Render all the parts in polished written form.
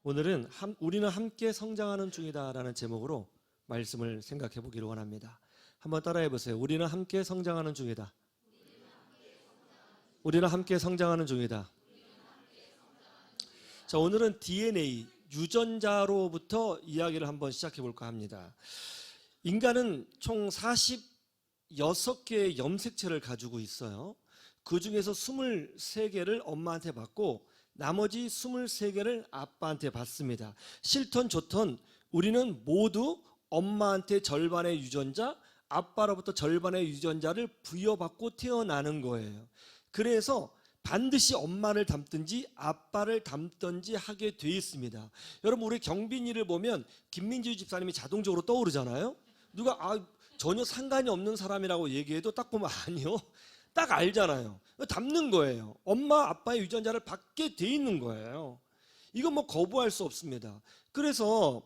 오늘은 우리는 함께 성장하는 중이다라는 제목으로 말씀을 생각해 보기를 원합니다. 한번 따라해 보세요. 우리는 함께 성장하는 중이다. 우리는 함께 성장하는 중이다. 자, 오늘은 DNA, 유전자로부터 이야기를 한번 시작해 볼까 합니다. 인간은 총 46개의 염색체를 가지고 있어요. 그 중에서 23개를 엄마한테 받고 나머지 23개를 아빠한테 받습니다. 싫던 좋던 우리는 모두 엄마한테 절반의 유전자, 아빠로부터 절반의 유전자를 부여받고 태어나는 거예요. 그래서 반드시 엄마를 닮든지 아빠를 닮든지 하게 돼 있습니다. 여러분, 우리 경빈이를 보면 김민지 집사님이 자동적으로 떠오르잖아요. 누가 전혀 상관이 없는 사람이라고 얘기해도 딱 보면 아니요, 딱 알잖아요. 닮는 거예요. 엄마 아빠의 유전자를 받게 돼 있는 거예요. 이건 뭐 거부할 수 없습니다. 그래서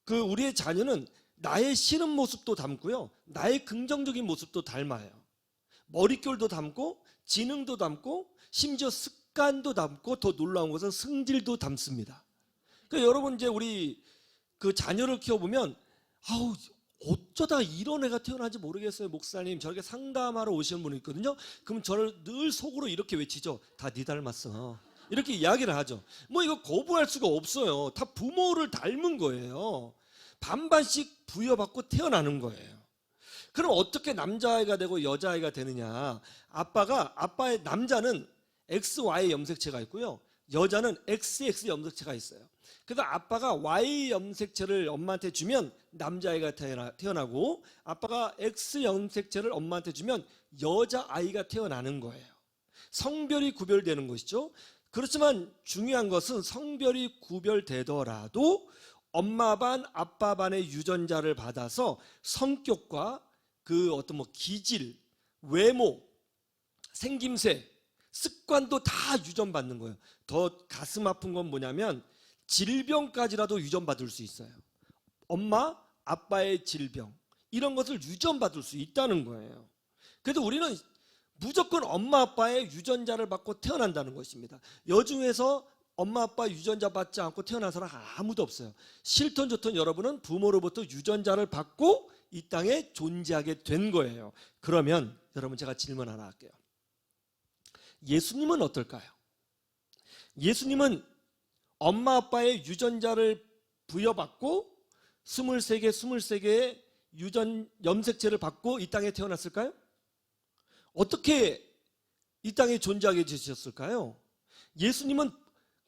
우리의 자녀는 나의 싫은 모습도 닮고요, 나의 긍정적인 모습도 닮아요. 머릿결도 닮고 지능도 닮고 심지어 습관도 닮고 더 놀라운 것은 성질도 닮습니다. 그러니까 여러분, 이제 우리 자녀를 키워보면 어쩌다 이런 애가 태어나지 모르겠어요. 목사님, 저렇게 상담하러 오시는 분이 있거든요. 그럼 저를 늘 속으로 이렇게 외치죠. 다 네 닮았어. 이렇게 이야기를 하죠. 뭐 이거 거부할 수가 없어요. 다 부모를 닮은 거예요. 반반씩 부여받고 태어나는 거예요. 그럼 어떻게 남자아이가 되고 여자아이가 되느냐? 아빠의 남자는 XY 염색체가 있고요, 여자는 XX 염색체가 있어요. 그래서 아빠가 Y 염색체를 엄마한테 주면 남자아이가 태어나고, 아빠가 X 염색체를 엄마한테 주면 여자아이가 태어나는 거예요. 성별이 구별되는 것이죠. 그렇지만 중요한 것은 성별이 구별되더라도 엄마 반 아빠 반의 유전자를 받아서 성격과 어떤 기질, 외모, 생김새, 습관도 다 유전받는 거예요. 더 가슴 아픈 건 뭐냐면 질병까지라도 유전받을 수 있어요. 엄마, 아빠의 질병, 이런 것을 유전받을 수 있다는 거예요. 그래서 우리는 무조건 엄마, 아빠의 유전자를 받고 태어난다는 것입니다. 여중에서 엄마, 아빠 유전자 받지 않고 태어난 사람 아무도 없어요. 싫던 좋던 여러분은 부모로부터 유전자를 받고 이 땅에 존재하게 된 거예요. 그러면 여러분, 제가 질문 하나 할게요. 예수님은 어떨까요? 예수님은 엄마 아빠의 유전자를 부여받고 23개의 염색체를 받고 이 땅에 태어났을까요? 어떻게 이 땅에 존재하게 되셨을까요? 예수님은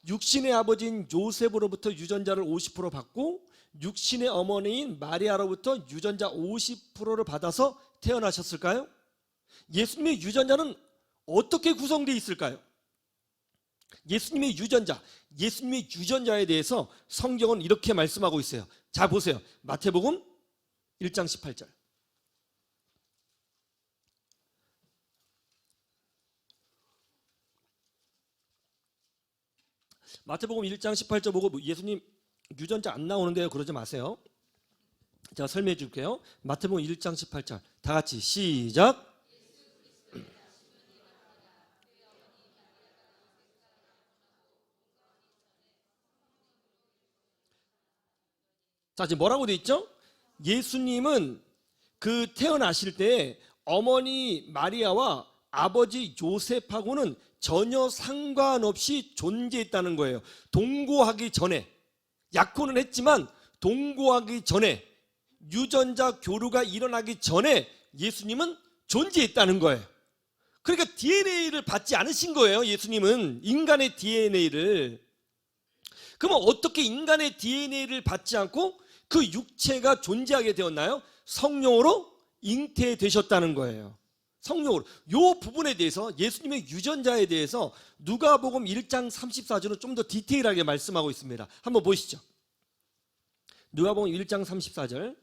육신의 아버지인 요셉으로부터 유전자를 50% 받고 육신의 어머니인 마리아로부터 유전자 50%를 받아서 태어나셨을까요? 예수님의 유전자는 어떻게 구성되어 있을까요? 예수님의 유전자에 대해서 성경은 이렇게 말씀하고 있어요. 자, 보세요. 마태복음 1장 18절. 마태복음 1장 18절 보고 예수님 유전자 안 나오는데요, 그러지 마세요. 제가 설명해 줄게요. 마태복음 1장 18절 다 같이 시작. 자, 지금 뭐라고 돼 있죠? 예수님은 태어나실 때 어머니 마리아와 아버지 요셉하고는 전혀 상관없이 존재했다는 거예요. 동거하기 전에, 약혼은 했지만 동거하기 전에, 유전자 교류가 일어나기 전에 예수님은 존재했다는 거예요. 그러니까 DNA를 받지 않으신 거예요. 예수님은 인간의 DNA를. 그러면 어떻게 인간의 DNA를 받지 않고 그 육체가 존재하게 되었나요? 성령으로 잉태되셨다는 거예요. 성령으로. 이 부분에 대해서, 예수님의 유전자에 대해서 누가복음 1장 34절은 좀 더 디테일하게 말씀하고 있습니다. 한번 보시죠. 누가복음 1장 34절.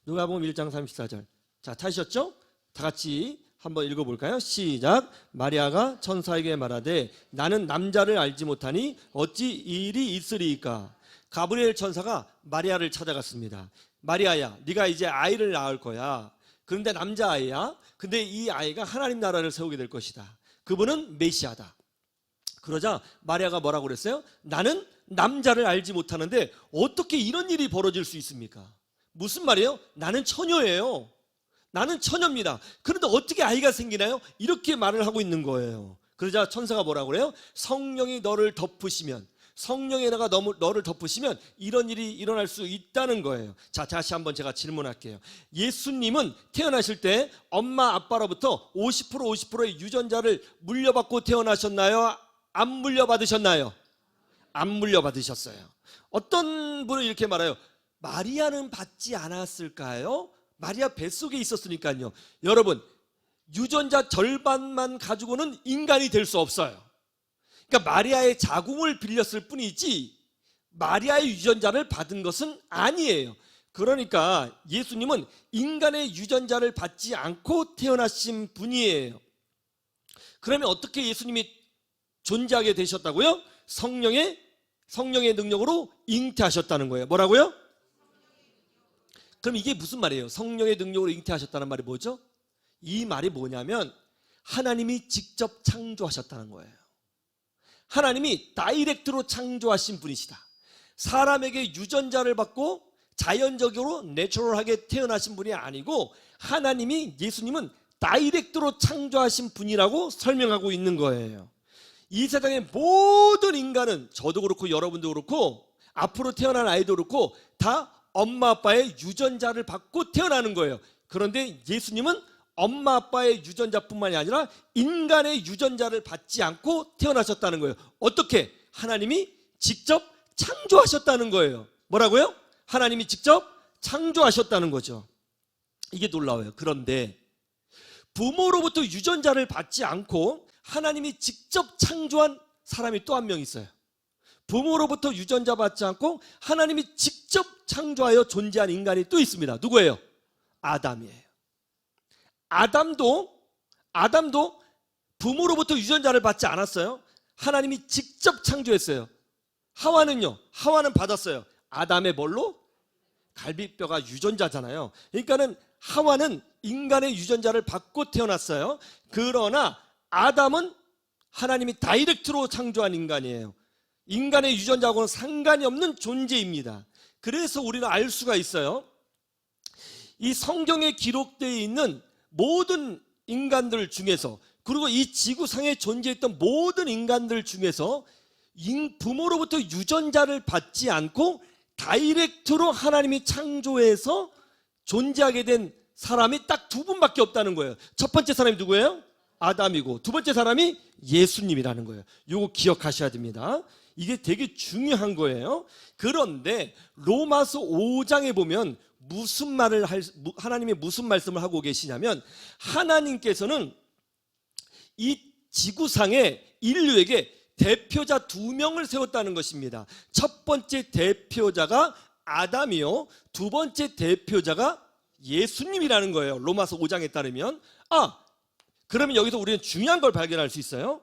누가복음 1장 34절. 자, 찾으셨죠? 다 같이 한번 읽어볼까요? 시작. 마리아가 천사에게 말하되 나는 남자를 알지 못하니 어찌 이 일이 있으리이까. 가브리엘 천사가 마리아를 찾아갔습니다. 마리아야, 네가 이제 아이를 낳을 거야. 그런데 남자아이야. 근데 이 아이가 하나님 나라를 세우게 될 것이다. 그분은 메시아다. 그러자 마리아가 뭐라고 그랬어요? 나는 남자를 알지 못하는데 어떻게 이런 일이 벌어질 수 있습니까? 무슨 말이에요? 나는 처녀예요. 나는 처녀입니다. 그런데 어떻게 아이가 생기나요? 이렇게 말을 하고 있는 거예요. 그러자 천사가 뭐라고 그래요? 성령이 너를 덮으시면, 성령의 나가 너를 덮으시면 이런 일이 일어날 수 있다는 거예요. 자, 다시 한번 제가 질문할게요. 예수님은 태어나실 때 엄마 아빠로부터 50%의 유전자를 물려받고 태어나셨나요? 안 물려받으셨나요? 안 물려받으셨어요. 어떤 분은 이렇게 말해요. 마리아는 받지 않았을까요? 마리아 뱃속에 있었으니까요. 여러분, 유전자 절반만 가지고는 인간이 될 수 없어요. 그러니까 마리아의 자궁을 빌렸을 뿐이지 마리아의 유전자를 받은 것은 아니에요. 그러니까 예수님은 인간의 유전자를 받지 않고 태어나신 분이에요. 그러면 어떻게 예수님이 존재하게 되셨다고요? 성령의 능력으로 잉태하셨다는 거예요. 뭐라고요? 그럼 이게 무슨 말이에요? 성령의 능력으로 잉태하셨다는 말이 뭐죠? 이 말이 뭐냐면 하나님이 직접 창조하셨다는 거예요. 하나님이 다이렉트로 창조하신 분이시다. 사람에게 유전자를 받고 자연적으로 내추럴하게 태어나신 분이 아니고 하나님이, 예수님은 다이렉트로 창조하신 분이라고 설명하고 있는 거예요. 이 세상의 모든 인간은, 저도 그렇고 여러분도 그렇고 앞으로 태어난 아이도 그렇고 다 엄마 아빠의 유전자를 받고 태어나는 거예요. 그런데 예수님은 엄마 아빠의 유전자뿐만이 아니라 인간의 유전자를 받지 않고 태어나셨다는 거예요. 어떻게? 하나님이 직접 창조하셨다는 거예요. 뭐라고요? 하나님이 직접 창조하셨다는 거죠. 이게 놀라워요. 그런데 부모로부터 유전자를 받지 않고 하나님이 직접 창조한 사람이 또 한 명 있어요. 부모로부터 유전자 받지 않고 하나님이 직접 창조하여 존재한 인간이 또 있습니다. 누구예요? 아담이에요. 아담도 부모로부터 유전자를 받지 않았어요. 하나님이 직접 창조했어요. 하와는요? 하와는 받았어요. 아담의 뭘로? 갈비뼈가 유전자잖아요. 그러니까는 하와는 인간의 유전자를 받고 태어났어요. 그러나 아담은 하나님이 다이렉트로 창조한 인간이에요. 인간의 유전자하고는 상관이 없는 존재입니다. 그래서 우리는 알 수가 있어요. 이 성경에 기록되어 있는 모든 인간들 중에서, 그리고 이 지구상에 존재했던 모든 인간들 중에서 부모로부터 유전자를 받지 않고 다이렉트로 하나님이 창조해서 존재하게 된 사람이 딱 두 분밖에 없다는 거예요. 첫 번째 사람이 누구예요? 아담이고, 두 번째 사람이 예수님이라는 거예요. 이거 기억하셔야 됩니다. 이게 되게 중요한 거예요. 그런데 로마서 5장에 보면 하나님이 무슨 말씀을 하고 계시냐면, 하나님께서는 이 지구상에 인류에게 대표자 두 명을 세웠다는 것입니다. 첫 번째 대표자가 아담이요, 두 번째 대표자가 예수님이라는 거예요. 로마서 5장에 따르면. 그러면 여기서 우리는 중요한 걸 발견할 수 있어요.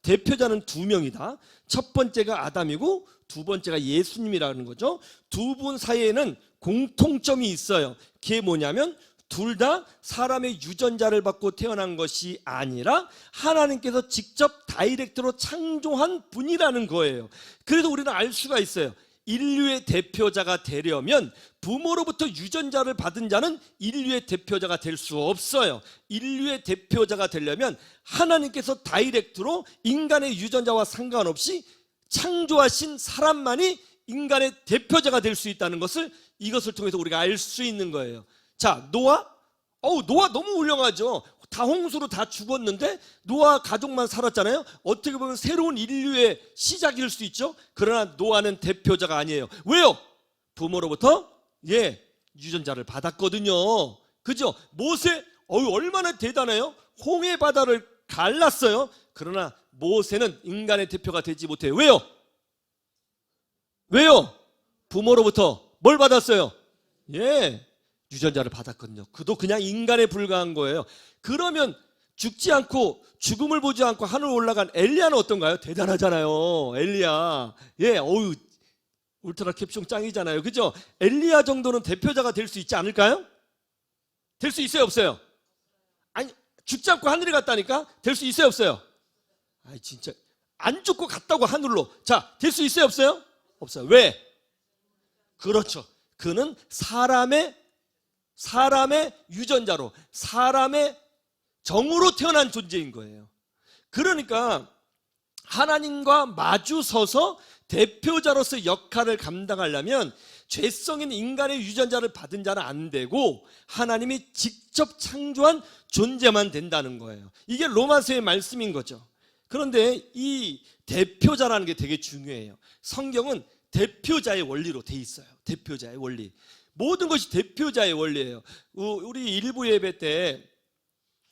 대표자는 두 명이다. 첫 번째가 아담이고 두 번째가 예수님이라는 거죠. 두 분 사이에는 공통점이 있어요. 그게 뭐냐면 둘 다 사람의 유전자를 받고 태어난 것이 아니라 하나님께서 직접 다이렉트로 창조한 분이라는 거예요. 그래서 우리는 알 수가 있어요. 인류의 대표자가 되려면 부모로부터 유전자를 받은 자는 인류의 대표자가 될 수 없어요. 인류의 대표자가 되려면 하나님께서 다이렉트로 인간의 유전자와 상관없이 창조하신 사람만이 인간의 대표자가 될 수 있다는 것을, 이것을 통해서 우리가 알 수 있는 거예요. 자, 노아 너무 훌륭하죠. 다 홍수로 다 죽었는데 노아 가족만 살았잖아요. 어떻게 보면 새로운 인류의 시작일 수 있죠. 그러나 노아는 대표자가 아니에요. 왜요? 부모로부터 유전자를 받았거든요. 그죠? 모세 얼마나 대단해요. 홍해 바다를 갈랐어요. 그러나 모세는 인간의 대표가 되지 못해요. 왜요? 부모로부터 뭘 받았어요? 유전자를 받았거든요. 그도 그냥 인간에 불과한 거예요. 그러면 죽지 않고 죽음을 보지 않고 하늘 올라간 엘리야는 어떤가요? 대단하잖아요. 엘리야. 울트라 캡숑 짱이잖아요. 그죠? 엘리야 정도는 대표자가 될 수 있지 않을까요? 될 수 있어요, 없어요? 아니, 죽지 않고 하늘에 갔다니까? 될 수 있어요, 없어요? 아, 진짜 안 죽고 갔다고 하늘로. 자, 될 수 있어요, 없어요? 없어요. 왜? 그렇죠. 그는 사람의 유전자로, 사람의 정으로 태어난 존재인 거예요. 그러니까 하나님과 마주 서서 대표자로서 역할을 감당하려면 죄성인 인간의 유전자를 받은 자는 안 되고 하나님이 직접 창조한 존재만 된다는 거예요. 이게 로마서의 말씀인 거죠. 그런데 이 대표자라는 게 되게 중요해요. 성경은 대표자의 원리로 돼 있어요. 대표자의 원리. 모든 것이 대표자의 원리예요. 우리 일부 예배 때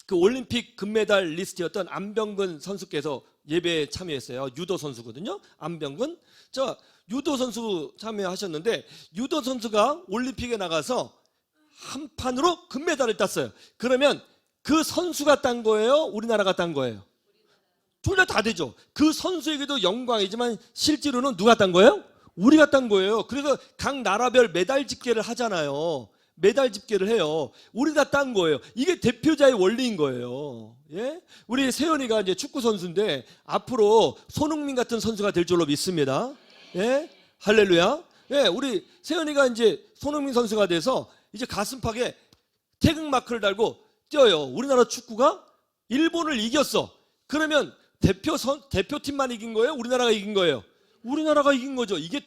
그 올림픽 금메달리스트였던 안병근 선수께서 예배에 참여했어요. 유도 선수거든요. 안병근. 자, 유도 선수 참여하셨는데 유도 선수가 올림픽에 나가서 한 판으로 금메달을 땄어요. 그러면 그 선수가 딴 거예요? 우리나라가 딴 거예요? 둘 다 되죠. 그 선수에게도 영광이지만 실제로는 누가 딴 거예요? 우리가 딴 거예요. 그래서 각 나라별 메달 집계를 하잖아요. 메달 집계를 해요. 우리가 딴 거예요. 이게 대표자의 원리인 거예요. 예? 우리 세연이가 이제 축구 선수인데 앞으로 손흥민 같은 선수가 될 줄로 믿습니다. 예? 할렐루야. 예, 우리 세연이가 이제 손흥민 선수가 돼서 이제 가슴팍에 태극마크를 달고 뛰어요. 우리나라 축구가 일본을 이겼어. 그러면 대표팀만 이긴 거예요? 우리나라가 이긴 거예요? 우리나라가 이긴 거죠. 이게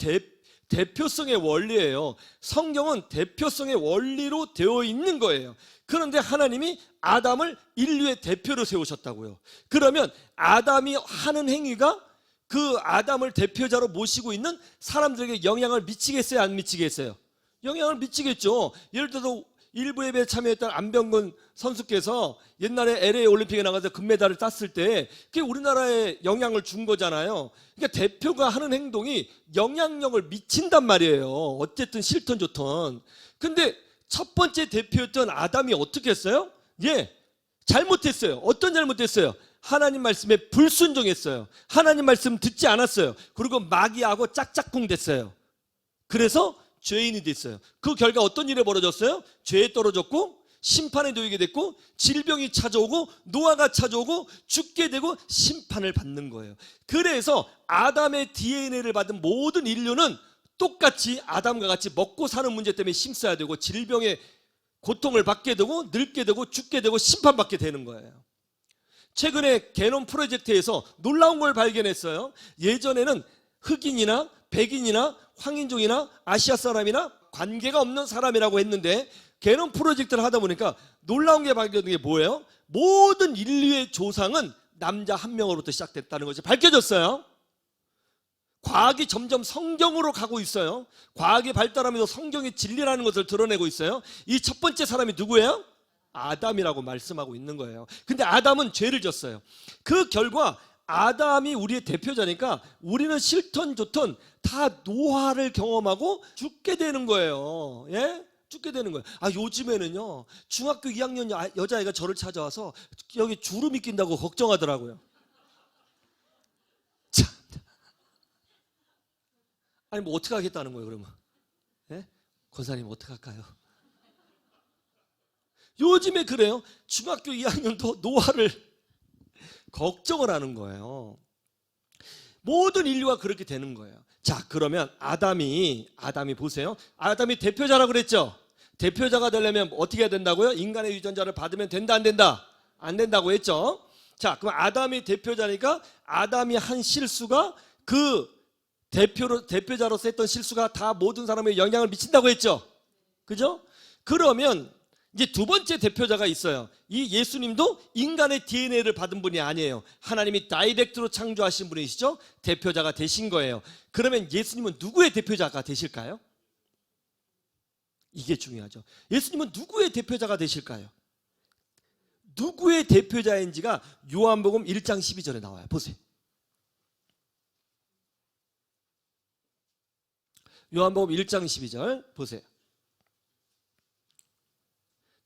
대표성의 원리예요. 성경은 대표성의 원리로 되어 있는 거예요. 그런데 하나님이 아담을 인류의 대표로 세우셨다고요. 그러면 아담이 하는 행위가 그 아담을 대표자로 모시고 있는 사람들에게 영향을 미치겠어요? 안 미치겠어요? 영향을 미치겠죠. 예를 들어서 일부 예배에 참여했던 안병근 선수께서 옛날에 LA 올림픽에 나가서 금메달을 땄을 때 그게 우리나라에 영향을 준 거잖아요. 그러니까 대표가 하는 행동이 영향력을 미친단 말이에요. 어쨌든 싫든 좋든. 근데 첫 번째 대표였던 아담이 어떻게 했어요? 예, 잘못했어요. 어떤 잘못했어요? 하나님 말씀에 불순종했어요. 하나님 말씀 듣지 않았어요. 그리고 마귀하고 짝짝꿍 됐어요. 그래서 죄인이 됐어요. 그 결과 어떤 일이 벌어졌어요? 죄에 떨어졌고 심판에 놓이게 됐고 질병이 찾아오고 노아가 찾아오고 죽게 되고 심판을 받는 거예요. 그래서 아담의 DNA를 받은 모든 인류는 똑같이 아담과 같이 먹고 사는 문제 때문에 힘써야 되고 질병의 고통을 받게 되고 늙게 되고 죽게 되고 심판받게 되는 거예요. 최근에 게놈 프로젝트에서 놀라운 걸 발견했어요. 예전에는 흑인이나 백인이나 황인종이나 아시아 사람이나 관계가 없는 사람이라고 했는데 게놈 프로젝트를 하다 보니까 놀라운 게 발견된 게 뭐예요? 모든 인류의 조상은 남자 한 명으로부터 시작됐다는 것이 밝혀졌어요. 과학이 점점 성경으로 가고 있어요. 과학이 발달하면서 성경의 진리라는 것을 드러내고 있어요. 이 첫 번째 사람이 누구예요? 아담이라고 말씀하고 있는 거예요. 근데 아담은 죄를 졌어요. 그 결과 아담이 우리의 대표자니까 우리는 싫든 좋든 다 노화를 경험하고 죽게 되는 거예요. 예? 죽게 되는 거예요. 아, 요즘에는요, 중학교 2학년 여자아이가 저를 찾아와서 여기 주름이 낀다고 걱정하더라고요. 참. 아니, 뭐 어떻게 하겠다는 거예요, 그러면? 예? 권사님, 어떻게 할까요? 요즘에 그래요. 중학교 2학년도 노화를 걱정을 하는 거예요. 모든 인류가 그렇게 되는 거예요. 자, 그러면 아담이 보세요. 아담이 대표자라고 그랬죠. 대표자가 되려면 어떻게 해야 된다고요? 인간의 유전자를 받으면 된다, 안 된다? 안 된다고 했죠. 자, 그럼 아담이 대표자니까 아담이 한 실수가 그 대표자로서 했던 실수가 다 모든 사람에게 영향을 미친다고 했죠. 그죠? 그러면 이제 두 번째 대표자가 있어요. 이 예수님도 인간의 DNA를 받은 분이 아니에요. 하나님이 다이렉트로 창조하신 분이시죠. 대표자가 되신 거예요. 그러면 예수님은 누구의 대표자가 되실까요? 이게 중요하죠. 예수님은 누구의 대표자가 되실까요? 누구의 대표자인지가 요한복음 1장 12절에 나와요. 보세요. 요한복음 1장 12절 보세요.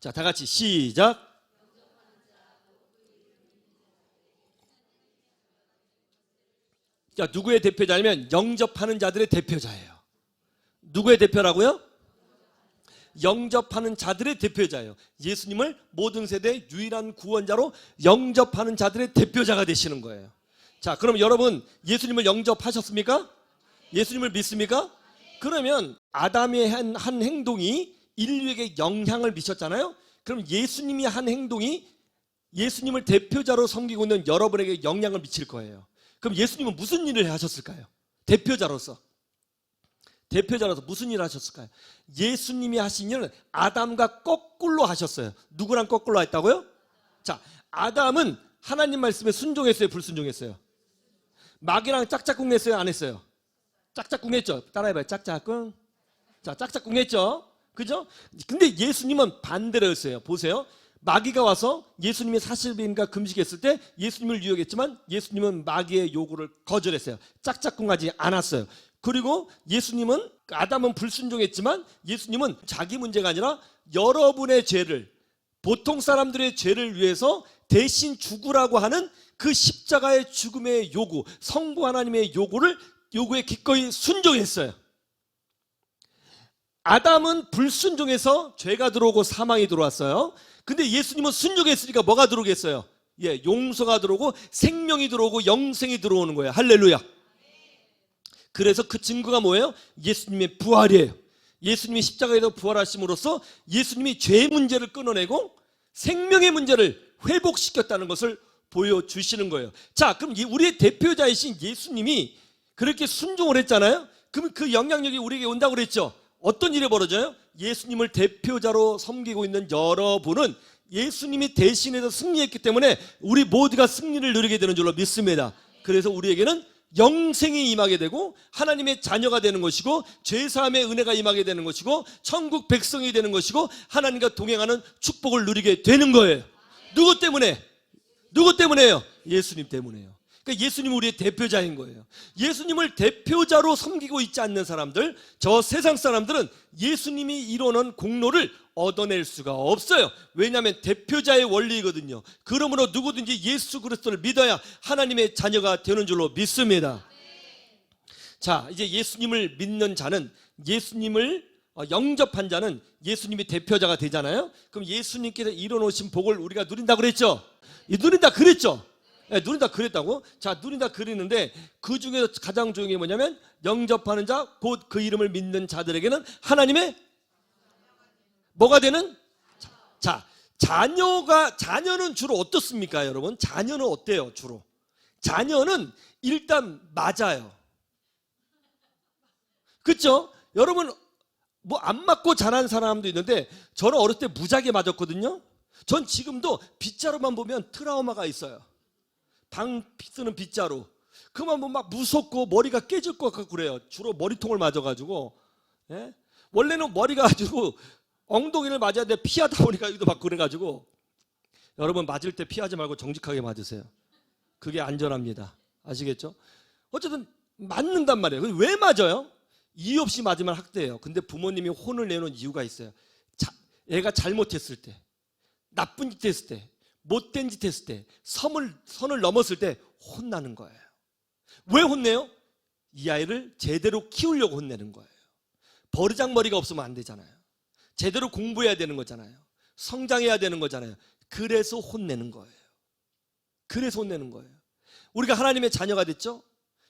자, 다 같이 시작. 자, 누구의 대표자냐면 영접하는 자들의 대표자예요. 누구의 대표라고요? 영접하는 자들의 대표자예요. 예수님을 모든 세대의 유일한 구원자로 영접하는 자들의 대표자가 되시는 거예요. 자, 그럼 여러분 예수님을 영접하셨습니까? 예수님을 믿습니까? 그러면 아담의 한 행동이 인류에게 영향을 미쳤잖아요. 그럼 예수님이 한 행동이 예수님을 대표자로 섬기고 있는 여러분에게 영향을 미칠 거예요. 그럼 예수님은 무슨 일을 하셨을까요? 대표자로서 무슨 일을 하셨을까요? 예수님이 하신 일은 아담과 거꾸로 하셨어요. 누구랑 거꾸로 했다고요? 자, 아담은 하나님 말씀에 순종했어요, 불순종했어요? 마귀랑 짝짝꿍 했어요, 안 했어요? 짝짝꿍 했죠? 따라해봐요. 짝짝꿍. 자, 짝짝꿍 했죠? 그죠? 근데 예수님은 반대로 했어요. 보세요. 마귀가 와서 예수님이 40일인가 금식했을 때 예수님을 유혹했지만 예수님은 마귀의 요구를 거절했어요. 짝짝꿍하지 않았어요. 그리고 예수님은, 아담은 불순종했지만 예수님은 자기 문제가 아니라 여러분의 죄를, 보통 사람들의 죄를 위해서 대신 죽으라고 하는 그 십자가의 죽음의 요구, 성부 하나님의 요구에 기꺼이 순종했어요. 아담은 불순종해서 죄가 들어오고 사망이 들어왔어요. 근데 예수님은 순종했으니까 뭐가 들어오겠어요? 예, 용서가 들어오고 생명이 들어오고 영생이 들어오는 거예요. 할렐루야. 그래서 그 증거가 뭐예요? 예수님의 부활이에요. 예수님이 십자가에서 부활하심으로써 예수님이 죄의 문제를 끊어내고 생명의 문제를 회복시켰다는 것을 보여주시는 거예요. 자, 그럼 우리의 대표자이신 예수님이 그렇게 순종을 했잖아요. 그럼 그 영향력이 우리에게 온다고 그랬죠. 어떤 일이 벌어져요? 예수님을 대표자로 섬기고 있는 여러분은 예수님이 대신해서 승리했기 때문에 우리 모두가 승리를 누리게 되는 줄로 믿습니다. 그래서 우리에게는 영생이 임하게 되고 하나님의 자녀가 되는 것이고 죄사함의 은혜가 임하게 되는 것이고 천국 백성이 되는 것이고 하나님과 동행하는 축복을 누리게 되는 거예요. 누구 때문에? 누구 때문에요? 예수님 때문에요. 그러니까 예수님은 우리의 대표자인 거예요. 예수님을 대표자로 섬기고 있지 않는 사람들, 저 세상 사람들은 예수님이 이루는 공로를 얻어낼 수가 없어요. 왜냐하면 대표자의 원리거든요. 그러므로 누구든지 예수 그리스도를 믿어야 하나님의 자녀가 되는 줄로 믿습니다. 자, 이제 예수님을 믿는 자는, 예수님을 영접한 자는 예수님이 대표자가 되잖아요. 그럼 예수님께서 이뤄놓으신 복을 우리가 누린다고 그랬죠? 누린다 그랬죠? 네, 누린다 그랬다고? 자, 누린다 그랬는데 그 중에서 가장 중요한 게 뭐냐면 영접하는 자, 곧 그 이름을 믿는 자들에게는 하나님의 뭐가 되는? 자, 자녀는 주로 어떻습니까, 여러분? 자녀는 어때요, 주로? 자녀는 일단 맞아요. 그렇죠? 여러분 뭐 안 맞고 자란 사람도 있는데 저는 어렸을 때 무지하게 맞았거든요. 전 지금도 빗자루만 보면 트라우마가 있어요. 방 쓰는 빗자루. 그만 보면 막 무섭고 머리가 깨질 것 같고 그래요. 주로 머리통을 맞아가지고. 예? 원래는 머리가 가지고 엉덩이를 맞아야 돼. 피하다 보니까 이도 막 그래가지고. 여러분 맞을 때 피하지 말고 정직하게 맞으세요. 그게 안전합니다. 아시겠죠? 어쨌든 맞는단 말이에요. 왜 맞아요? 이유 없이 맞으면 학대예요. 근데 부모님이 혼을 내는 이유가 있어요. 애가 잘못했을 때, 나쁜 짓 했을 때, 못된 짓 했을 때, 선을 넘었을 때 혼나는 거예요. 왜 혼내요? 이 아이를 제대로 키우려고 혼내는 거예요. 버르장머리가 없으면 안 되잖아요. 제대로 공부해야 되는 거잖아요. 성장해야 되는 거잖아요. 그래서 혼내는 거예요. 그래서 혼내는 거예요. 우리가 하나님의 자녀가 됐죠?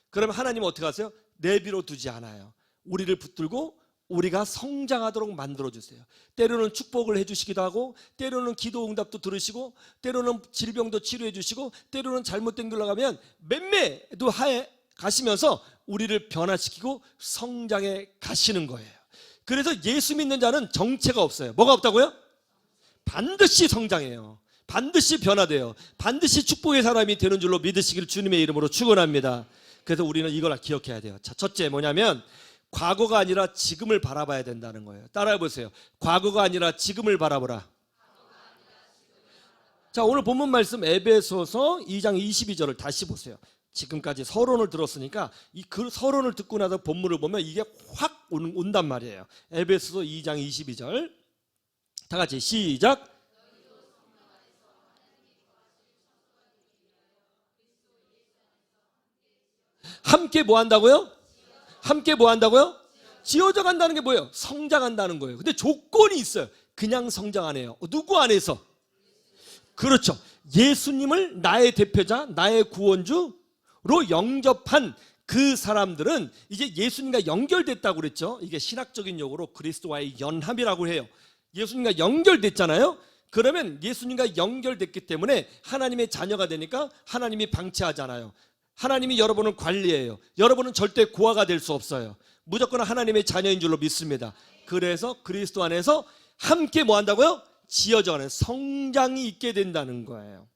그러면 하나님은 어떻게 하세요? 내비로 두지 않아요. 우리를 붙들고 우리가 성장하도록 만들어주세요. 때로는 축복을 해주시기도 하고, 때로는 기도 응답도 들으시고, 때로는 질병도 치료해 주시고, 때로는 잘못된 길로 가면 맴매도 하에 가시면서 우리를 변화시키고 성장해 가시는 거예요. 그래서 예수 믿는 자는 정체가 없어요. 뭐가 없다고요? 반드시 성장해요. 반드시 변화돼요. 반드시 축복의 사람이 되는 줄로 믿으시기를 주님의 이름으로 축원합니다. 그래서 우리는 이걸 기억해야 돼요. 자, 첫째 뭐냐면 과거가 아니라 지금을 바라봐야 된다는 거예요. 따라해 보세요. 과거가 아니라 지금을 바라보라. 자, 오늘 본문 말씀 에베소서 2장 22절을 다시 보세요. 지금까지 서론을 들었으니까 그 서론을 듣고 나서 본문을 보면 이게 확 온단 말이에요. 에베소서 2장 22절 다 같이 시작. 함께 뭐 한다고요? 함께 뭐 한다고요? 지어져 간다는 게 뭐예요? 성장한다는 거예요. 근데 조건이 있어요. 그냥 성장 안 해요. 누구 안에서? 그렇죠. 예수님을 나의 대표자, 나의 구원주, 영접한 그 사람들은 이제 예수님과 연결됐다고 그랬죠. 이게 신학적인 용어로 그리스도와의 연합이라고 해요. 예수님과 연결됐잖아요. 그러면 예수님과 연결됐기 때문에 하나님의 자녀가 되니까 하나님이 방치하잖아요. 하나님이 여러분을 관리해요. 여러분은 절대 고아가 될 수 없어요. 무조건 하나님의 자녀인 줄로 믿습니다. 그래서 그리스도 안에서 함께 뭐 한다고요? 지어져가는 성장이 있게 된다는 거예요.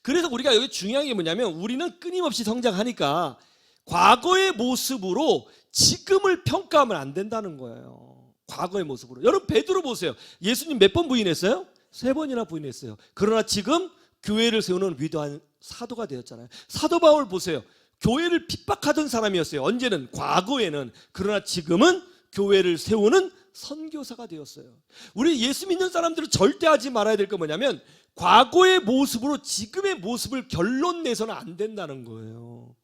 그래서 우리가 여기 중요한 게 뭐냐면 우리는 끊임없이 성장하니까 과거의 모습으로 지금을 평가하면 안 된다는 거예요. 과거의 모습으로. 여러분 베드로 보세요. 예수님 몇 번 부인했어요? 3번이나 부인했어요. 그러나 지금 교회를 세우는 위대한 사도가 되었잖아요. 사도 바울 보세요. 교회를 핍박하던 사람이었어요. 언제는? 과거에는. 그러나 지금은 교회를 세우는 선교사가 되었어요. 우리 예수 믿는 사람들은 절대 하지 말아야 될 거 뭐냐면 과거의 모습으로 지금의 모습을 결론 내서는 안 된다는 거예요.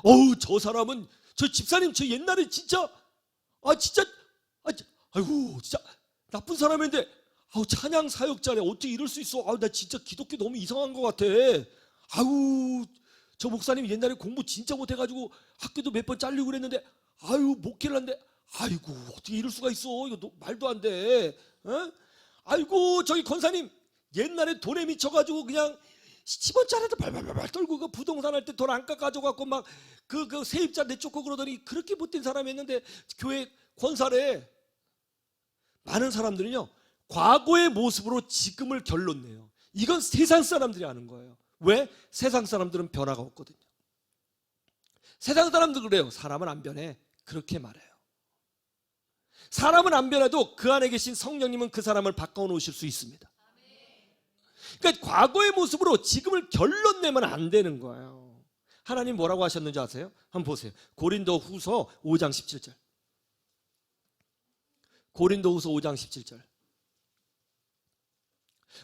어우, 저 사람은, 저 집사님, 저 옛날에 진짜, 아이고, 진짜 나쁜 사람인데, 찬양 사역자네. 어떻게 이럴 수 있어? 나 진짜 기독교 너무 이상한 것 같아. 저 목사님 옛날에 공부 진짜 못해가지고 학교도 몇 번 잘리고 그랬는데, 목회를 하는데, 아이고, 어떻게 이럴 수가 있어? 이거 말도 안 돼. 아이고, 저기 권사님 옛날에 돈에 미쳐가지고 그냥 10원짜리도 발발발 떨고 그 부동산 할 때 돈 안 깎아줘갖고 막 그 세입자 내쫓고 그러더니 그렇게 못된 사람이었는데 교회 권사래. 많은 사람들은요 과거의 모습으로 지금을 결론 내요. 이건 세상 사람들이 아는 거예요. 왜? 세상 사람들은 변화가 없거든요. 세상 사람들 그래요. 사람은 안 변해. 그렇게 말해요. 사람은 안 변해도 그 안에 계신 성령님은 그 사람을 바꿔놓으실 수 있습니다. 그러니까 과거의 모습으로 지금을 결론 내면 안 되는 거예요. 하나님 뭐라고 하셨는지 아세요? 한번 보세요. 고린도 후서 5장 17절. 고린도 후서 5장 17절.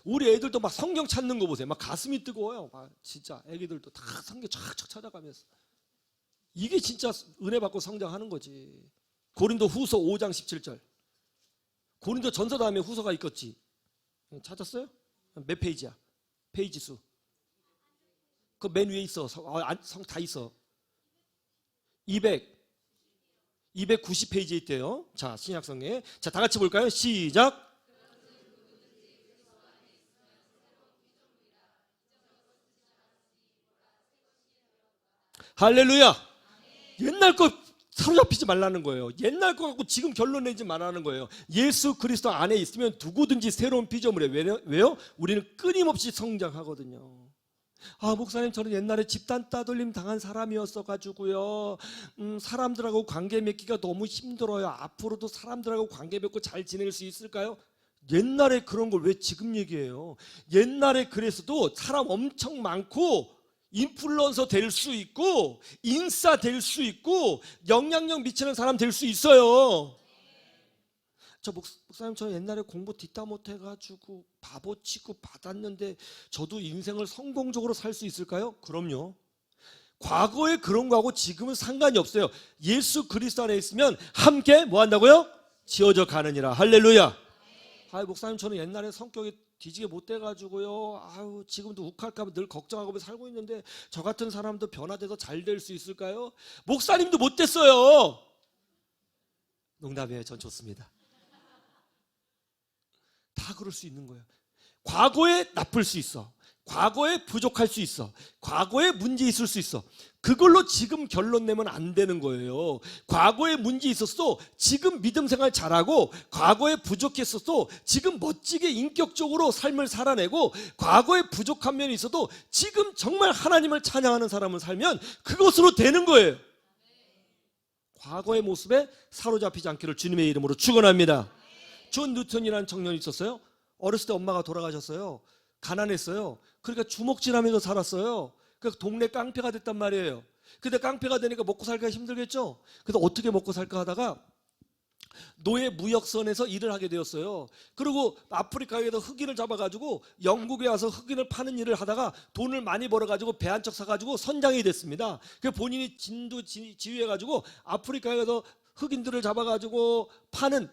우리 애들도 막 성경 찾는 거 보세요. 막 가슴이 뜨거워요. 진짜 애기들도 다 성경 쫙쫙 찾아가면서. 이게 진짜 은혜 받고 성장하는 거지. 고린도 후서 5장 17절. 고린도 전서 다음에 후서가 있겠지. 찾았어요? 몇 페이지야? 페이지 수. 그 맨 위에 있어. 성 다 있어. 290페이지에 있대요. 자, 신약성에. 자, 다 같이 볼까요? 시작. 할렐루야. 옛날 거 사로잡히지 말라는 거예요. 옛날 거 갖고 지금 결론 내지 말라는 거예요. 예수 그리스도 안에 있으면 누구든지 새로운 피조물이에요. 왜요? 우리는 끊임없이 성장하거든요. 목사님 저는 옛날에 집단 따돌림 당한 사람이었어 가지고요. 사람들하고 관계 맺기가 너무 힘들어요. 앞으로도 사람들하고 관계 맺고 잘 지낼 수 있을까요? 옛날에 그런 걸 왜 지금 얘기해요? 옛날에 그랬어도 사람 엄청 많고 인플루언서 될 수 있고 인싸 될 수 있고 영향력 미치는 사람 될 수 있어요. 저 목사님 저 옛날에 공부 뒷다 못해가지고 바보 취급 받았는데 저도 인생을 성공적으로 살 수 있을까요? 그럼요. 과거에 그런 거하고 지금은 상관이 없어요. 예수 그리스도 안에 있으면 함께 뭐 한다고요? 지어져 가느니라. 할렐루야. 목사님 저는 옛날에 성격이 뒤지게 못돼가지고요. 지금도 욱할까봐 늘 걱정하고 살고 있는데 저 같은 사람도 변화돼서 잘 될 수 있을까요? 목사님도 못됐어요. 농담이에요. 전 좋습니다. 다 그럴 수 있는 거예요. 과거에 나쁠 수 있어. 과거에 부족할 수 있어. 과거에 문제 있을 수 있어. 그걸로 지금 결론 내면 안 되는 거예요. 과거에 문제 있었어도 지금 믿음 생활 잘하고 과거에 부족했었어도 지금 멋지게 인격적으로 삶을 살아내고 과거에 부족한 면이 있어도 지금 정말 하나님을 찬양하는 사람을 살면 그것으로 되는 거예요. 과거의 모습에 사로잡히지 않기를 주님의 이름으로 축원합니다. 존 뉴턴이라는 청년이 있었어요. 어렸을 때 엄마가 돌아가셨어요. 가난했어요. 그러니까 주먹질하면서 살았어요. 그러니까 동네 깡패가 됐단 말이에요. 근데 깡패가 되니까 먹고 살기가 힘들겠죠. 그래서 어떻게 먹고 살까 하다가 노예 무역선에서 일을 하게 되었어요. 그리고 아프리카에서 흑인을 잡아가지고 영국에 와서 흑인을 파는 일을 하다가 돈을 많이 벌어가지고 배 한 척 사가지고 선장이 됐습니다. 그래서 본인이 진도 지휘해가지고 아프리카에서 흑인들을 잡아가지고 파는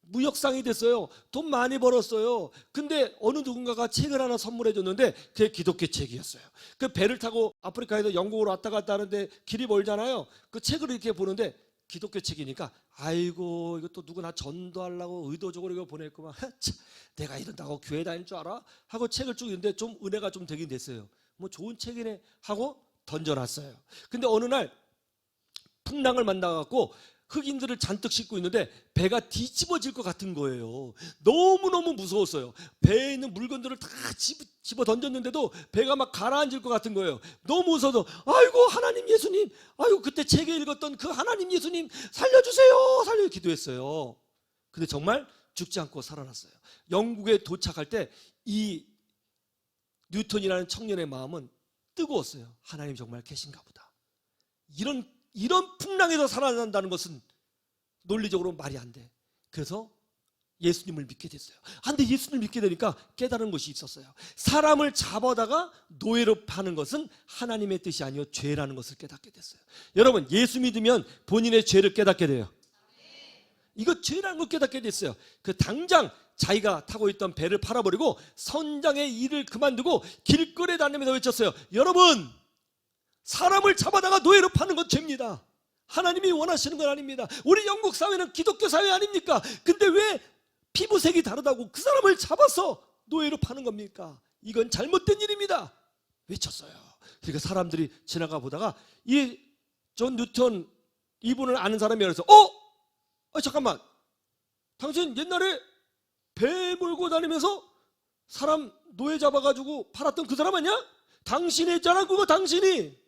무역상이 됐어요. 돈 많이 벌었어요. 근데 어느 누군가가 책을 하나 선물해 줬는데 그게 기독교 책이었어요. 그 배를 타고 아프리카에서 영국으로 왔다 갔다 하는데 길이 멀잖아요. 그 책을 이렇게 보는데 기독교 책이니까 아이고 이것도 누구나 전도하려고 의도적으로 이거 보냈구만. 내가 이런다고 교회 다닐 줄 알아? 하고 책을 쭉 읽는데 좀 은혜가 좀 되긴 됐어요. 뭐 좋은 책이네 하고 던져놨어요. 근데 어느 날 풍랑을 만나갖고 흑인들을 잔뜩 싣고 있는데 배가 뒤집어질 것 같은 거예요. 너무너무 무서웠어요. 배에 있는 물건들을 다 집어 던졌는데도 배가 막 가라앉을 것 같은 거예요. 너무 무서워서 아이고 하나님 예수님, 아이고 그때 책에 읽었던 그 하나님 예수님 살려주세요 살려 기도했어요. 근데 정말 죽지 않고 살아났어요. 영국에 도착할 때 이 뉴턴이라는 청년의 마음은 뜨거웠어요. 하나님 정말 계신가 보다. 이런 풍랑에서 살아난다는 것은 논리적으로 말이 안 돼. 그래서 예수님을 믿게 됐어요. 근데 예수님을 믿게 되니까 깨달은 것이 있었어요. 사람을 잡아다가 노예로 파는 것은 하나님의 뜻이 아니요 죄라는 것을 깨닫게 됐어요. 여러분 예수 믿으면 본인의 죄를 깨닫게 돼요. 이거 죄라는 걸 깨닫게 됐어요. 그 당장 자기가 타고 있던 배를 팔아버리고 선장의 일을 그만두고 길거리에 다니면서 외쳤어요. 여러분 사람을 잡아다가 노예로 파는 건 죄입니다. 하나님이 원하시는 건 아닙니다. 우리 영국 사회는 기독교 사회 아닙니까? 근데 왜 피부색이 다르다고 그 사람을 잡아서 노예로 파는 겁니까? 이건 잘못된 일입니다. 외쳤어요. 그러니까 사람들이 지나가 보다가 이 존 뉴턴 이분을 아는 사람이 그래서 잠깐만 당신 옛날에 배 몰고 다니면서 사람 노예 잡아가지고 팔았던 그 사람 아니야? 당신이 했잖아 그거 당신이.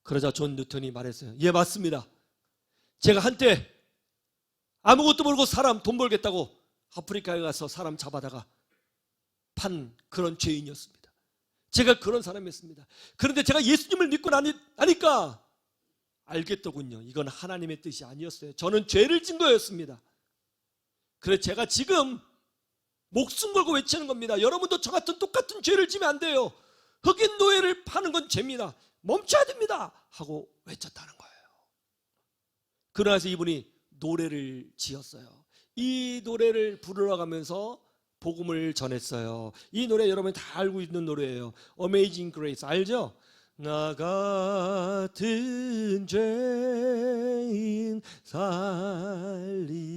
그러자 존 뉴턴이 말했어요. 예 맞습니다. 제가 한때 아무것도 모르고 사람 돈 벌겠다고 아프리카에 가서 사람 잡아다가 판 그런 죄인이었습니다. 제가 그런 사람이었습니다. 그런데 제가 예수님을 믿고 나니까 알겠더군요. 이건 하나님의 뜻이 아니었어요. 저는 죄를 진 거였습니다. 그래서 제가 지금 목숨 걸고 외치는 겁니다. 여러분도 저 같은 똑같은 죄를 지면 안 돼요. 흑인 노예를 파는 건 죄입니다. 멈춰야 됩니다 하고 외쳤다는 거예요. 그러나서 이분이 노래를 지었어요. 이 노래를 부르러 가면서 복음을 전했어요. 이 노래 여러분이 다 알고 있는 노래예요. Amazing Grace 알죠? 나 같은 죄인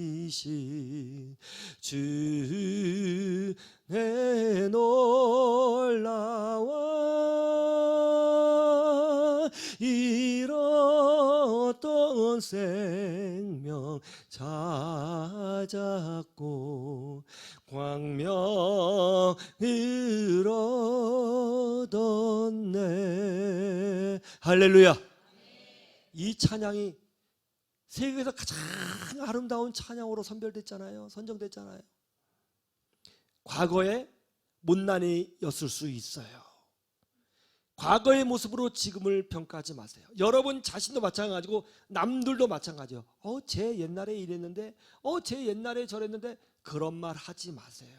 살리신 주 내 놀라와 잃었던 생명 찾았고 광명을 얻었네. 할렐루야. 이 찬양이 세계에서 가장 아름다운 찬양으로 선별됐잖아요. 선정됐잖아요. 과거에 못난이였을 수 있어요. 과거의 모습으로 지금을 평가하지 마세요. 여러분 자신도 마찬가지고 남들도 마찬가지예요. 쟤 옛날에 이랬는데 쟤 옛날에 저랬는데 그런 말 하지 마세요.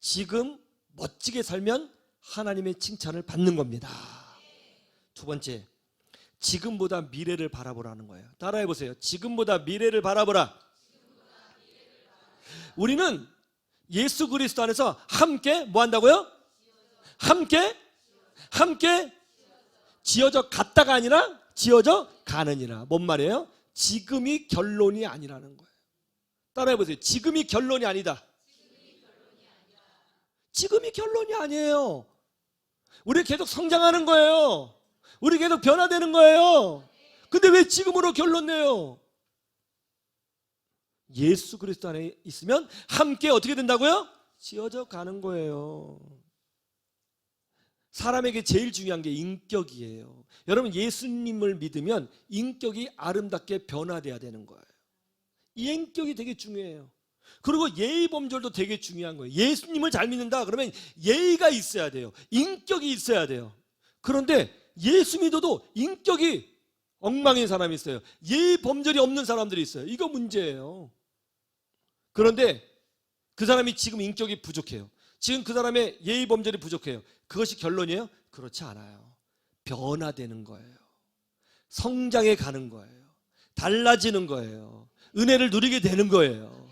지금 멋지게 살면 하나님의 칭찬을 받는 겁니다. 두 번째, 지금보다 미래를 바라보라는 거예요. 따라해 보세요. 지금보다 미래를 바라보라. 우리는 예수 그리스도 안에서 함께 뭐 한다고요? 함께 지어져 갔다가 아니라 지어져 가느니라. 뭔 말이에요? 지금이 결론이 아니라는 거예요. 따라해 보세요. 지금이 결론이 아니다. 지금이 결론이 아니에요. 우리 계속 성장하는 거예요. 우리 계속 변화되는 거예요. 근데 왜 지금으로 결론 내요? 예수 그리스도 안에 있으면 함께 어떻게 된다고요? 지어져 가는 거예요. 사람에게 제일 중요한 게 인격이에요. 여러분 예수님을 믿으면 인격이 아름답게 변화돼야 되는 거예요. 이 인격이 되게 중요해요. 그리고 예의 범절도 되게 중요한 거예요. 예수님을 잘 믿는다 그러면 예의가 있어야 돼요. 인격이 있어야 돼요. 그런데 예수 믿어도 인격이 엉망인 사람이 있어요. 예의 범절이 없는 사람들이 있어요. 이거 문제예요. 그런데 그 사람이 지금 인격이 부족해요. 지금 그 사람의 예의 범절이 부족해요. 그것이 결론이에요? 그렇지 않아요. 변화되는 거예요. 성장해 가는 거예요. 달라지는 거예요. 은혜를 누리게 되는 거예요.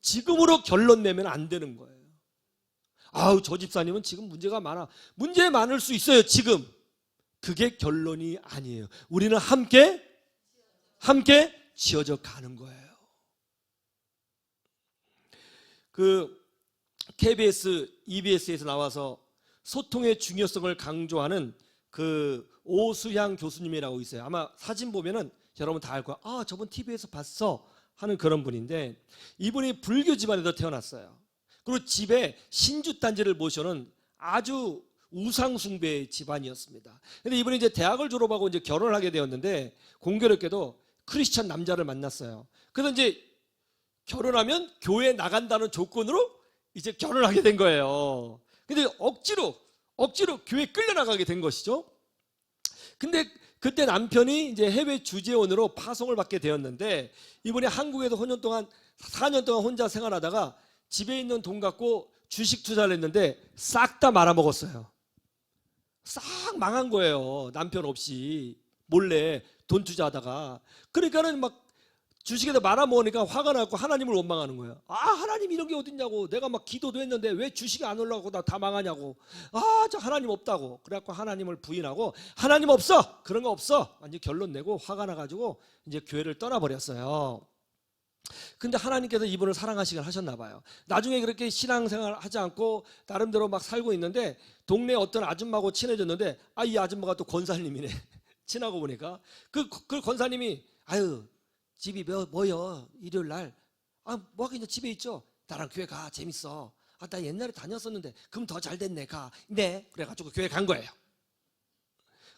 지금으로 결론 내면 안 되는 거예요. 아우, 저 집사님은 지금 문제가 많아. 문제 많을 수 있어요, 지금. 그게 결론이 아니에요. 우리는 함께 지어져 가는 거예요. 그 KBS, EBS에서 나와서 소통의 중요성을 강조하는 그 오수향 교수님이라고 있어요. 아마 사진 보면은 여러분 다 알 거야. 아, 저분 TV에서 봤어 하는 그런 분인데, 이분이 불교 집안에서 태어났어요. 그리고 집에 신주단지를 모셔놓은 아주 우상숭배 집안이었습니다. 근데 이분이 이제 대학을 졸업하고 이제 결혼을 하게 되었는데, 공교롭게도 크리스천 남자를 만났어요. 그래서 이제 결혼하면 교회 나간다는 조건으로 이제 결혼을 하게 된 거예요. 근데 억지로 교회 끌려나가게 된 것이죠. 근데 그때 남편이 이제 해외 주재원으로 파송을 받게 되었는데, 이분이 한국에서 4년 동안 혼자 생활하다가 집에 있는 돈 갖고 주식 투자를 했는데 싹 다 말아먹었어요. 싹 망한 거예요. 남편 없이 몰래 돈 투자하다가. 그러니까는 막 주식에다 말아먹으니까 화가 나고 하나님을 원망하는 거예요. 아, 하나님 이런 게 어딨냐고. 내가 막 기도도 했는데 왜 주식이 안 올라가고 다 망하냐고. 아, 저 하나님 없다고. 그래갖고 하나님을 부인하고, 하나님 없어, 그런 거 없어, 완전 결론 내고 화가 나가지고 이제 교회를 떠나버렸어요. 근데 하나님께서 이분을 사랑하시긴 하셨나 봐요. 나중에 그렇게 신앙생활 하지 않고 나름대로 막 살고 있는데, 동네 어떤 아줌마하고 친해졌는데, 아, 이 아줌마가 또 권사님이네. 친하고 보니까 그 권사님이, 아유, 집이 뭐요? 일요일 날. 아, 뭐 하긴 집에 있죠. 나랑 교회 가, 재밌어. 아, 나 옛날에 다녔었는데. 그럼 더 잘 됐네, 가. 네. 그래가지고 교회 간 거예요.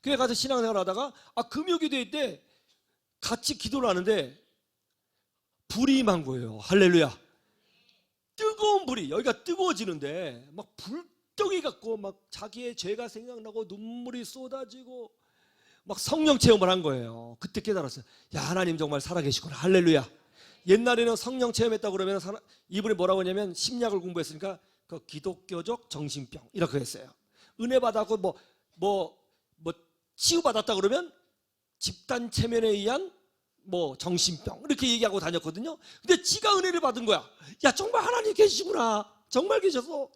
교회 가서 신앙생활 하다가, 아, 금요기도회 때 같이 기도를 하는데 불이 임한 거예요. 할렐루야. 뜨거운 불이, 여기가 뜨거워지는데 막 불덩이 같고 막 자기의 죄가 생각나고 눈물이 쏟아지고 막 성령 체험을 한 거예요. 그때 깨달았어요. 야, 하나님 정말 살아계시구나. 할렐루야. 옛날에는 성령 체험했다고 그러면 이분이 뭐라고 하냐면, 심리학을 공부했으니까 그 기독교적 정신병 이렇게 했어요. 은혜 받았고 뭐 치유받았다 그러면 집단 체면에 의한 뭐 정신병 이렇게 얘기하고 다녔거든요. 근데 지가 은혜를 받은 거야. 야, 정말 하나님 계시구나. 정말 계셔서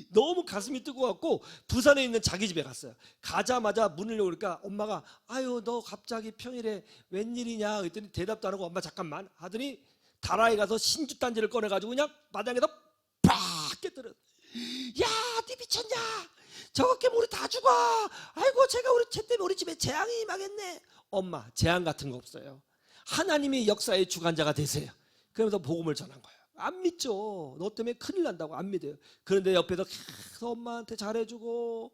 너무 가슴이 뜨거웠고 부산에 있는 자기 집에 갔어요. 가자마자 문을 열으니까 엄마가, 아유, 너 갑자기 평일에 웬일이냐 그랬더니 대답도 안 하고, 엄마 잠깐만 하더니 다라에 가서 신주단지를 꺼내가지고 그냥 마당에다 팍 깨뜨려. 야, 니 미쳤냐? 저것 깨면 우리 다 죽어. 아이고, 우리 쟤 때문에 우리 집에 재앙이 임하겠네. 엄마, 재앙 같은 거 없어요. 하나님이 역사의 주관자가 되세요. 그러면서 복음을 전한 거예요. 안 믿죠. 너 때문에 큰일 난다고 안 믿어요. 그런데 옆에서 계속 엄마한테 잘해주고,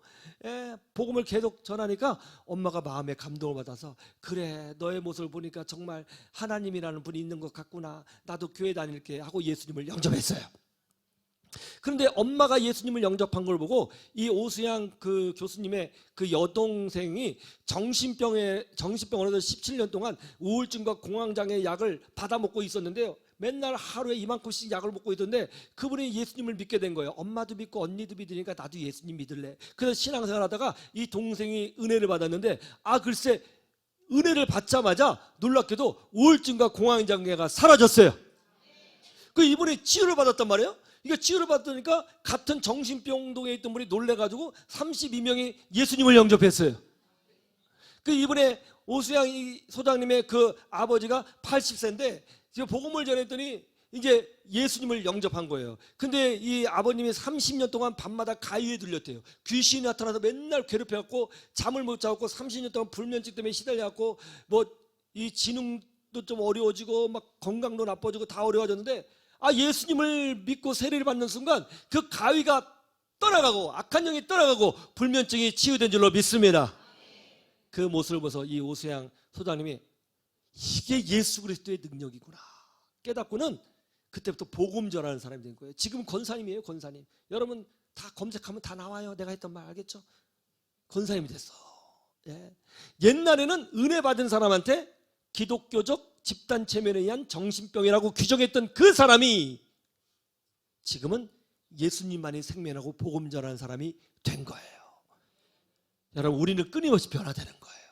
복음을 계속 전하니까 엄마가 마음에 감동을 받아서, 그래, 너의 모습을 보니까 정말 하나님이라는 분이 있는 것 같구나. 나도 교회 다닐게 하고 예수님을 영접했어요. 그런데 엄마가 예수님을 영접한 걸 보고 이 오수양 그 교수님의 그 여동생이 정신병으로 17년 동안 우울증과 공황장애 약을 받아먹고 있었는데요. 맨날 하루에 이만큼씩 약을 먹고 있던데, 그분이 예수님을 믿게 된 거예요. 엄마도 믿고 언니도 믿으니까 나도 예수님 믿을래. 그래서 신앙생활 하다가 이 동생이 은혜를 받았는데, 아, 글쎄, 은혜를 받자마자 놀랍게도 우울증과 공황장애가 사라졌어요. 그 이분이 치유를 받았단 말이에요. 이게 치유를 받으니까 같은 정신병동에 있던 분이 놀래가지고 32명이 예수님을 영접했어요. 그 이번에 오수양 소장님의 그 아버지가 80세인데 지금 복음을 전했더니 이제 예수님을 영접한 거예요. 근데 이 아버님이 30년 동안 밤마다 가위에 들렸대요. 귀신이 나타나서 맨날 괴롭혀갖고 잠을 못 자고 30년 동안 불면증 때문에 시달려갖고 뭐 이 지능도 좀 어려워지고 막 건강도 나빠지고 다 어려워졌는데, 아, 예수님을 믿고 세례를 받는 순간 그 가위가 떠나가고 악한 영이 떠나가고 불면증이 치유된 줄로 믿습니다. 그 모습을 보서 이 오수양 소장님이 이게 예수 그리스도의 능력이구나 깨닫고는 그때부터 복음 전하는 사람이 된 거예요. 지금 권사님이에요. 권사님. 여러분 다 검색하면 다 나와요. 내가 했던 말 알겠죠? 권사님이 됐어. 옛날에는 은혜 받은 사람한테 기독교적 집단 체면에 의한 정신병이라고 규정했던 그 사람이 지금은 예수님만이 생명하고 복음 전하는 사람이 된 거예요. 여러분, 우리는 끊임없이 변화되는 거예요.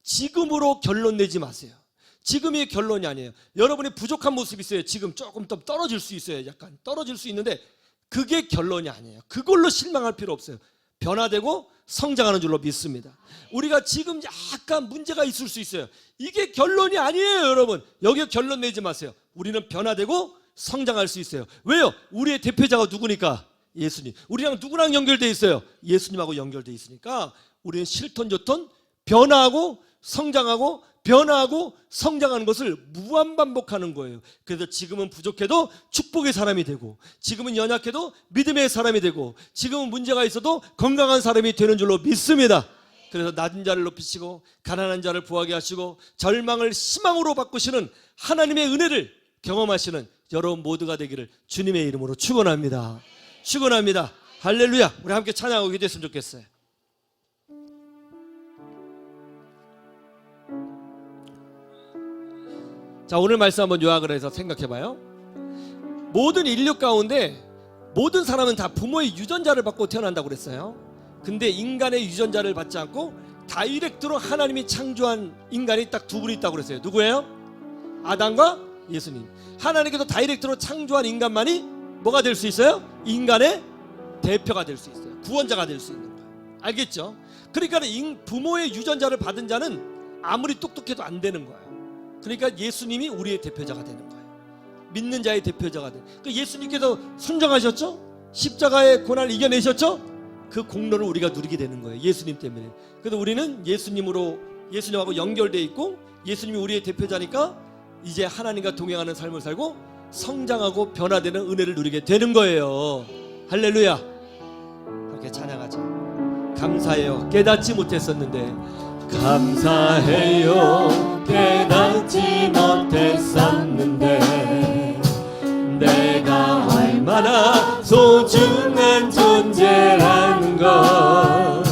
지금으로 결론 내지 마세요. 지금이 결론이 아니에요. 여러분이 부족한 모습이 있어요. 지금 조금 더 떨어질 수 있어요. 약간 떨어질 수 있는데 그게 결론이 아니에요. 그걸로 실망할 필요 없어요. 변화되고 성장하는 줄로 믿습니다. 우리가 지금 약간 문제가 있을 수 있어요. 이게 결론이 아니에요, 여러분. 여기에 결론 내지 마세요. 우리는 변화되고 성장할 수 있어요. 왜요? 우리의 대표자가 누구니까? 예수님. 우리랑 누구랑 연결되어 있어요? 예수님하고 연결되어 있으니까 우리는 실턴 좋던 변화하고 성장하고 변화하고 성장하는 것을 무한반복하는 거예요. 그래서 지금은 부족해도 축복의 사람이 되고, 지금은 연약해도 믿음의 사람이 되고, 지금은 문제가 있어도 건강한 사람이 되는 줄로 믿습니다. 그래서 낮은 자를 높이시고 가난한 자를 부하게 하시고 절망을 희망으로 바꾸시는 하나님의 은혜를 경험하시는 여러분 모두가 되기를 주님의 이름으로 축원합니다. 축원합니다. 할렐루야. 우리 함께 찬양하고 기도했으면 좋겠어요. 자, 오늘 말씀 한번 요약을 해서 생각해 봐요. 모든 인류 가운데 모든 사람은 다 부모의 유전자를 받고 태어난다고 그랬어요. 근데 인간의 유전자를 받지 않고 다이렉트로 하나님이 창조한 인간이 딱 두 분이 있다고 그랬어요. 누구예요? 아담과 예수님. 하나님께서 다이렉트로 창조한 인간만이 뭐가 될 수 있어요? 인간의 대표가 될 수 있어요. 구원자가 될 수 있는 거예요. 알겠죠? 그러니까 부모의 유전자를 받은 자는 아무리 똑똑해도 안 되는 거예요. 그러니까 예수님이 우리의 대표자가 되는 거예요. 믿는 자의 대표자가 되는 거예요. 그러니까 예수님께서 순종하셨죠? 십자가의 고난을 이겨내셨죠? 그 공로를 우리가 누리게 되는 거예요. 예수님 때문에. 그래서 우리는 예수님하고 연결되어 있고 예수님이 우리의 대표자니까 이제 하나님과 동행하는 삶을 살고 성장하고 변화되는 은혜를 누리게 되는 거예요. 할렐루야. 이렇게 찬양하자. 감사해요. 깨닫지 못했었는데 감사해요. 깨닫지 못했었는데 내가 얼마나 소중한 존재라는 것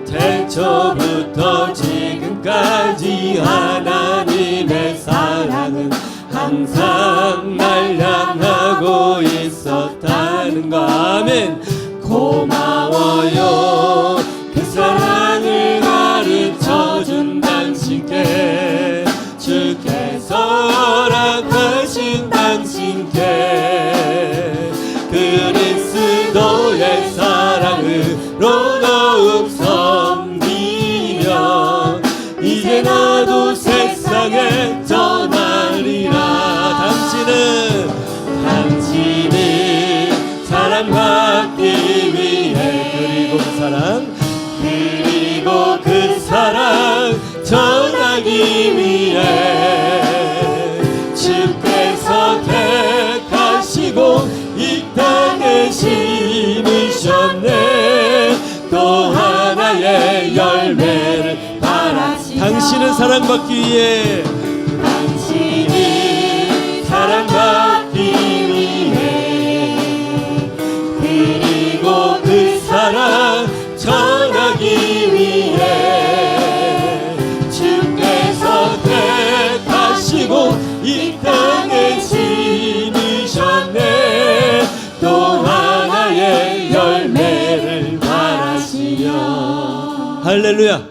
태초부터 지금까지 하나님의 사랑은 항상 날 향하고 있었다는 것. 아멘. 고마워요. 그 사랑을 가르쳐준 당신께 주께서 허락하신 당신께 그리스도의 사랑으로 더욱 섬기며 이제 나도 세상에 전하리라. 당신은 사랑받기 위해 그리고 그 사랑 전하기 위해 주께서 택하시고 이 땅에 심으셨네. 또 하나의 열매를 바라시며 당신은 사랑받기 위해 사랑받기 위해 그리고 그 사랑 전하기 위해 주께서 택하시고 이 땅에 심으셨네. 또 하나의 열매를 바라시며. 할렐루야.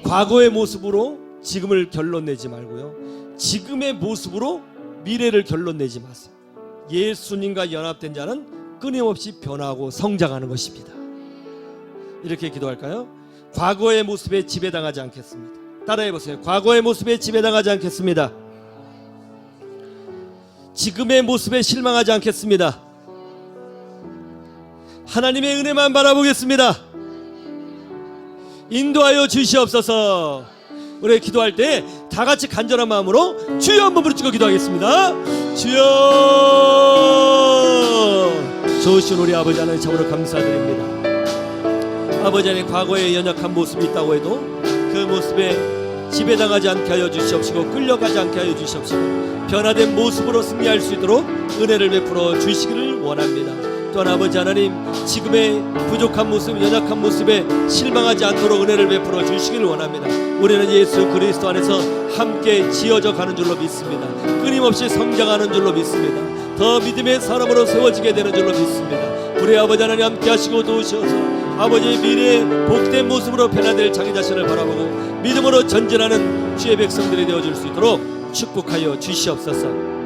과거의 모습으로 지금을 결론 내지 말고요, 지금의 모습으로 미래를 결론 내지 마세요. 예수님과 연합된 자는 끊임없이 변화하고 성장하는 것입니다. 이렇게 기도할까요? 과거의 모습에 지배당하지 않겠습니다. 따라해보세요. 과거의 모습에 지배당하지 않겠습니다. 지금의 모습에 실망하지 않겠습니다. 하나님의 은혜만 바라보겠습니다. 인도하여 주시옵소서. 우리 기도할 때 다 같이 간절한 마음으로 주여 한번 부르짖고 기도하겠습니다. 주여. 좋으신 우리 아버지 하나님 참으로 감사드립니다. 아버지 하나님, 과거에 연약한 모습이 있다고 해도 그 모습에 지배당하지 않게 하여 주시옵시고 끌려가지 않게 하여 주시옵시고 변화된 모습으로 승리할 수 있도록 은혜를 베풀어 주시기를 원합니다. 또한 아버지 하나님, 지금의 부족한 모습, 연약한 모습에 실망하지 않도록 은혜를 베풀어 주시기를 원합니다. 우리는 예수 그리스도 안에서 함께 지어져 가는 줄로 믿습니다. 끊임없이 성장하는 줄로 믿습니다. 더 믿음의 사람으로 세워지게 되는 줄로 믿습니다. 우리 아버지 하나님 함께 하시고 도우셔서 아버지의 미래의 복된 모습으로 변화될 자기 자신을 바라보고 믿음으로 전진하는 주의 백성들이 되어줄 수 있도록 축복하여 주시옵소서.